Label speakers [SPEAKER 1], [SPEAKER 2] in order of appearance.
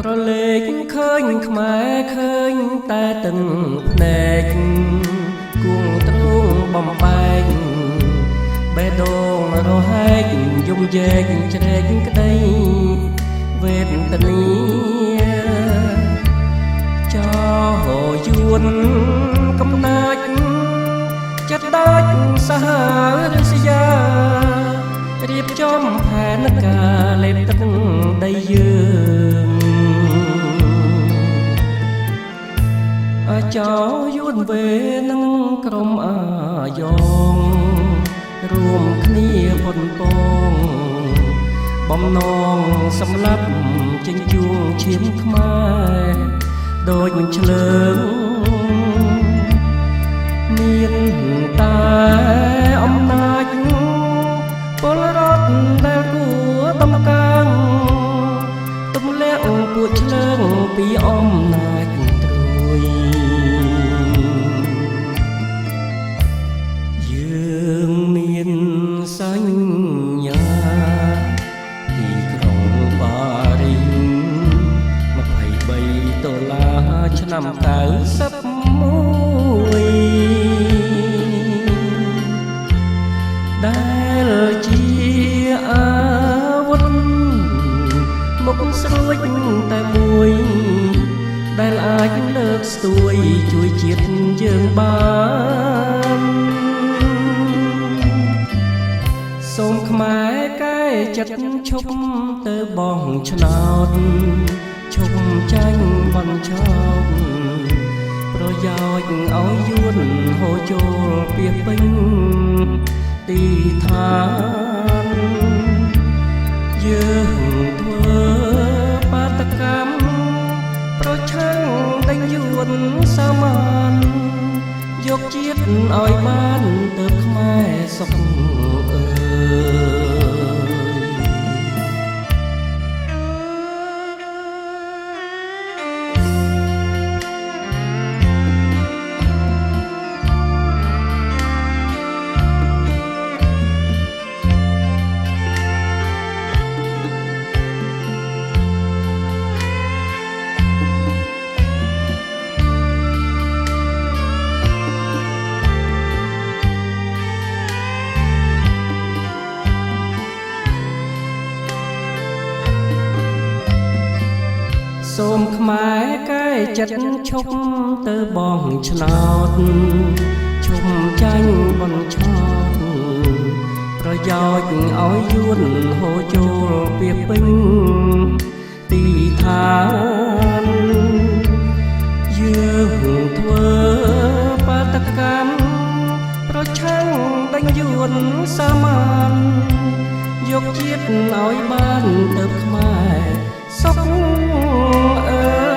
[SPEAKER 1] ក្រឡេកឃើញខ្មែរឃើញតែទឹកភ្នែកគួងទ្រូងបំបែកបេះដូងរហែកយំយែកជ្រែកក្តីវេទនាចោយួនកំណាចចិត្តដាច់សហរិសយារៀបចំផែនការលេបទឹកដីយើងចោយួនវេនឹងក្រុមអាយ៉ងរួមគ្នាប៉ុនពងបំណងសម្លាប់ចិញ្ជួងឈាមខ្មែរដូចឆ្លើងមានតែអំណាចពលរដ្ឋដែលគួរតំកាងទម្លាក់ពួកឆ្លើងពីអំណាចត្រួយយើងមានសញ្ញាទីក្រុងប៉ារីស$23ឆ្នាំ91ដែលជាអាវុធមុខស្រួចតែមួយដែលអាចលើកស្ទួយជួយជាតិយើងបានសូមខ្មែរកែចិត្តឈប់ទៅបងឆ្នោតឈប់ចាញ់បញ្ឆោតប្រយោជន៍ឲ្យយួនហូរចូលពីពេញទីឋានយើងធ្វើបាតកម្មប្រឆាំងតែយួនសាមានយកជាតិឲ្យបានទៅខ្មែរសុខអើសូមខ្មែរកែចិត្តឈប់ទៅបងឆ្នោតឈប់ចាញ់បញ្ឆោតប្រយោជន៍ឲ្យយួនហូរចូលពីពេញទីឋានយើងធ្វើបាតកម្មប្រឆាំងតែយួនសាមានយកជាតិឲ្យបានទៅខ្មែរសុខអើ